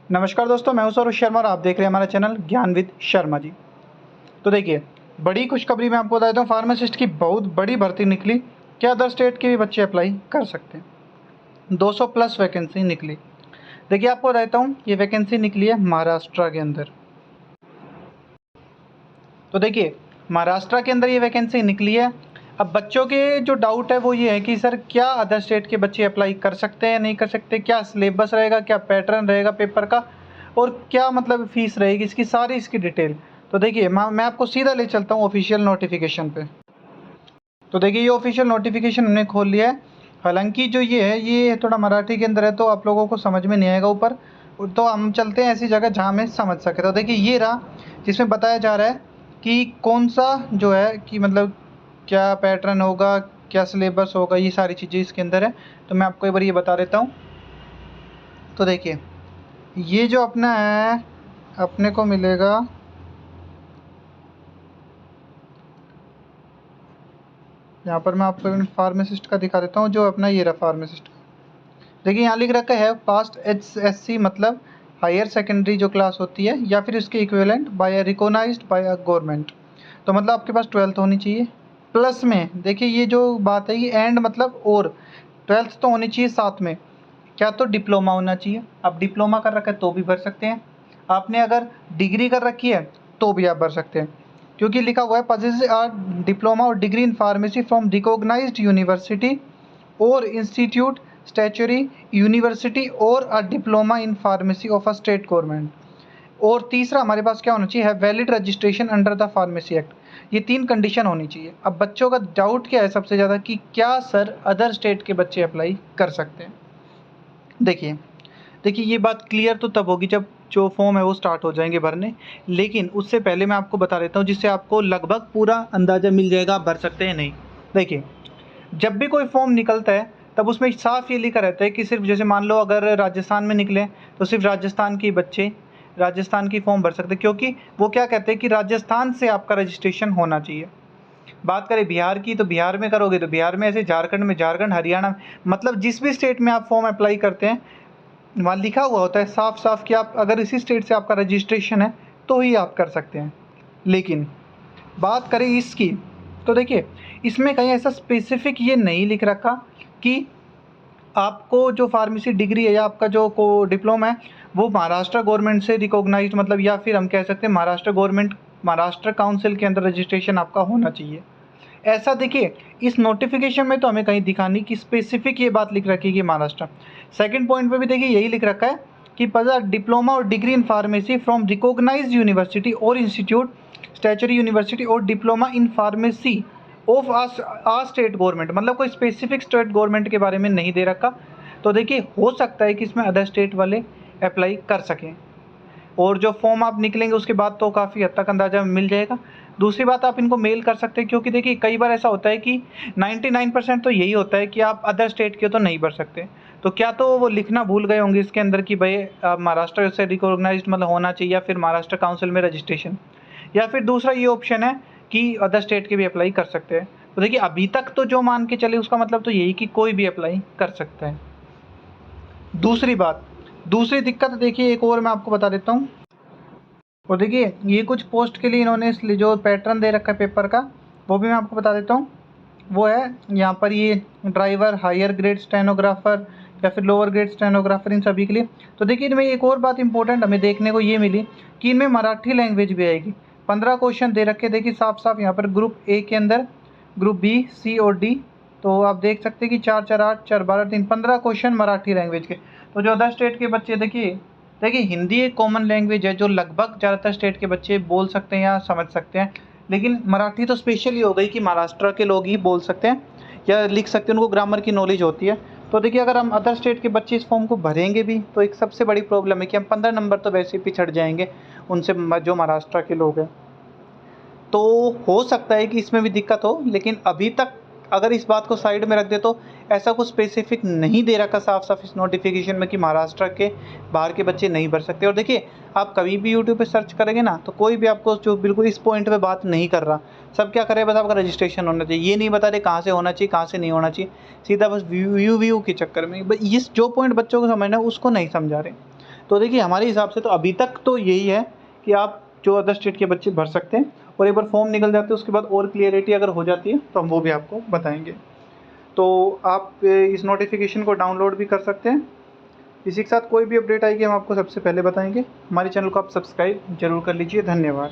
नमस्कार दोस्तों, मैं हूं सौरभ शर्मा और आप देख रहे हैं हमारा चैनल ज्ञान विद शर्मा जी। तो देखिए, बड़ी खुशखबरी मैं आपको बता देता हूँ, फार्मासिस्ट की बहुत बड़ी भर्ती निकली। क्या अदर स्टेट के भी बच्चे अप्लाई कर सकते हैं? 200 प्लस वैकेंसी निकली। देखिए, आपको बता देता हूँ, ये वैकेंसी निकली है महाराष्ट्र के अंदर। तो देखिए, महाराष्ट्र के अंदर ये वैकेंसी निकली है। अब बच्चों के जो डाउट है वो ये है कि सर क्या अदर स्टेट के बच्चे अप्लाई कर सकते हैं, नहीं कर सकते, क्या सिलेबस रहेगा, क्या पैटर्न रहेगा पेपर का, और क्या मतलब फ़ीस रहेगी, इसकी सारी इसकी डिटेल। तो देखिए, मैं आपको सीधा ले चलता हूँ ऑफिशियल नोटिफिकेशन पे। तो देखिए, ये ऑफिशियल नोटिफिकेशन हमने खोल लिया है। हालांकि जो ये है, ये थोड़ा मराठी के अंदर है तो आप लोगों को समझ में नहीं आएगा ऊपर, तो हम चलते हैं ऐसी जगह जहाँ हमें समझ सके। तो देखिए, ये रहा जिसमें बताया जा रहा है कि कौन सा जो है कि मतलब क्या पैटर्न होगा, क्या सिलेबस होगा, ये सारी चीज़ें इसके अंदर है। तो मैं आपको एक बार ये बता देता हूँ। तो देखिए, ये जो अपना है, अपने को मिलेगा यहाँ पर। मैं आपको फार्मासिस्ट का दिखा देता हूँ, जो अपना ये रहा फार्मासिस्ट। देखिए, यहाँ लिख रखा है पास्ट HSC, मतलब हायर सेकेंडरी जो क्लास होती है, या फिर उसके equivalent by recognised by a government. तो मतलब आपके पास 12th होनी चाहिए। प्लस में देखिए, ये जो बात है, ये एंड मतलब और 12th तो होनी चाहिए साथ में। क्या? तो डिप्लोमा होना चाहिए। आप डिप्लोमा कर रखा है तो भी भर सकते हैं, आपने अगर डिग्री कर रखी है तो भी आप भर सकते हैं, क्योंकि लिखा हुआ है पजेस आर डिप्लोमा और degree in pharmacy from recognised university और इंस्टीट्यूट, स्टैचुरी यूनिवर्सिटी और a diploma in pharmacy of a state government. और तीसरा हमारे पास क्या होना चाहिए है, valid registration under the pharmacy act. ये 3 कंडीशन होनी चाहिए। अब बच्चों का डाउट क्या है सबसे ज़्यादा, कि क्या सर अदर स्टेट के बच्चे अप्लाई कर सकते हैं? देखिए देखिए, ये बात क्लियर तो तब होगी जब जो फॉर्म है वो स्टार्ट हो जाएंगे भरने। लेकिन उससे पहले मैं आपको बता देता हूँ, जिससे आपको लगभग पूरा अंदाज़ा मिल जाएगा आप भर सकते हैं नहीं। देखिए, जब भी कोई फॉर्म निकलता है तब उसमें साफ ये लिखा रहता है कि सिर्फ, जैसे मान लो अगर राजस्थान में निकले तो सिर्फ राजस्थान के बच्चे राजस्थान की फॉर्म भर सकते हैं, क्योंकि वो क्या कहते हैं कि राजस्थान से आपका रजिस्ट्रेशन होना चाहिए। बात करें बिहार की, तो बिहार में करोगे तो बिहार में, ऐसे झारखंड में झारखंड, हरियाणा में, मतलब जिस भी स्टेट में आप फॉर्म अप्लाई करते हैं वहाँ लिखा हुआ होता है साफ साफ कि आप अगर इसी स्टेट से आपका रजिस्ट्रेशन है तो ही आप कर सकते हैं। लेकिन बात करें इसकी, तो देखिए, इसमें कहीं ऐसा स्पेसिफिक ये नहीं लिख रखा कि आपको जो फार्मेसी डिग्री है या आपका जो को डिप्लोमा है वो महाराष्ट्र गवर्नमेंट से रिकॉग्नाइज्ड, मतलब, या फिर हम कह सकते हैं महाराष्ट्र गवर्नमेंट, महाराष्ट्र काउंसिल के अंदर रजिस्ट्रेशन आपका होना चाहिए। ऐसा देखिए, इस नोटिफिकेशन में तो हमें कहीं दिखा नहीं कि स्पेसिफिक ये बात लिख रखी है कि महाराष्ट्र। सेकंड पॉइंट पे भी देखिए यही लिख रखा है कि पता डिप्लोमा और degree in pharmacy from recognised university और इंस्टीट्यूट, स्टैचुरी यूनिवर्सिटी और diploma in pharmacy of a state government, मतलब कोई स्पेसिफिक स्टेट गवर्नमेंट के बारे में नहीं दे रखा। तो देखिए, हो सकता है कि इसमें अदर स्टेट वाले अप्लाई कर सकें, और जो फॉर्म आप निकलेंगे उसके बाद तो काफ़ी हद तक अंदाज़ा मिल जाएगा। दूसरी बात, आप इनको मेल कर सकते हैं, क्योंकि देखिए कई बार ऐसा होता है कि 99% तो यही होता है कि आप अदर स्टेट के तो नहीं भर सकते। तो क्या तो वो लिखना भूल गए होंगे इसके अंदर कि भाई आप महाराष्ट्र से रिकॉग्नाइज्ड मतलब होना चाहिए, या फिर महाराष्ट्र काउंसिल में रजिस्ट्रेशन, या फिर दूसरा ये ऑप्शन है कि अदर स्टेट के भी अप्लाई कर सकते हैं। तो देखिए, अभी तक तो जो मान के चले उसका मतलब तो यही कि कोई भी अप्लाई कर सकता है। दूसरी बात, दूसरी दिक्कत देखिए एक और मैं आपको बता देता हूँ। और देखिए, ये कुछ पोस्ट के लिए इन्होंने इसलिए जो पैटर्न दे रखा है पेपर का, वो भी मैं आपको बता देता हूँ। वो है यहाँ पर, ये ड्राइवर, हायर ग्रेड स्टेनोग्राफर या फिर लोअर ग्रेड स्टेनोग्राफर, इन सभी के लिए। तो देखिए, इनमें एक और बात इंपॉर्टेंट हमें देखने को ये मिली कि इनमें मराठी लैंग्वेज भी आएगी। 15 क्वेश्चन दे रखे, देखिए साफ साफ यहाँ पर ग्रुप ए के अंदर, ग्रुप बी, सी और डी। तो आप देख सकते हैं कि 4 4 8 4 12 3 15 क्वेश्चन मराठी लैंग्वेज के। तो जो अदर स्टेट के बच्चे, देखिए देखिए हिंदी एक कॉमन लैंग्वेज है जो लगभग ज़्यादातर स्टेट के बच्चे बोल सकते हैं या समझ सकते हैं। लेकिन मराठी तो स्पेशली हो गई कि महाराष्ट्र के लोग ही बोल सकते हैं या लिख सकते हैं, उनको ग्रामर की नॉलेज होती है। तो देखिए, अगर हम अदर स्टेट के बच्चे इस फॉर्म को भरेंगे भी तो एक सबसे बड़ी प्रॉब्लम है कि हम 15 नंबर तो वैसे ही पिछड़ जाएंगे उनसे, जो महाराष्ट्र के लोग हैं। तो हो सकता है कि इसमें भी दिक्कत हो, लेकिन अभी तक अगर इस बात को साइड में रख दे तो ऐसा कुछ स्पेसिफिक नहीं दे रखा साफ साफ इस नोटिफिकेशन में कि महाराष्ट्र के बाहर के बच्चे नहीं भर सकते। और देखिए, आप कभी भी यूट्यूब पे सर्च करेंगे ना, तो कोई भी आपको जो बिल्कुल इस पॉइंट पे बात नहीं कर रहा। सब क्या करे, बस आपका रजिस्ट्रेशन होना चाहिए, ये नहीं बता रहे कहाँ से होना चाहिए, कहाँ से नहीं होना चाहिए। सीधा बस व्यू के चक्कर में इस जो पॉइंट बच्चों को समझना है उसको नहीं समझा रहे। तो देखिए हमारे हिसाब से तो अभी तक तो यही है कि आप जो अदर स्टेट के बच्चे भर सकते हैं, और एक बार फॉर्म निकल जाते हैं उसके बाद और क्लियरिटी अगर हो जाती है तो हम वो भी आपको बताएंगे। तो आप इस नोटिफिकेशन को डाउनलोड भी कर सकते हैं। इसी के साथ कोई भी अपडेट आएगी हम आपको सबसे पहले बताएंगे। हमारे चैनल को आप सब्सक्राइब जरूर कर लीजिए। धन्यवाद।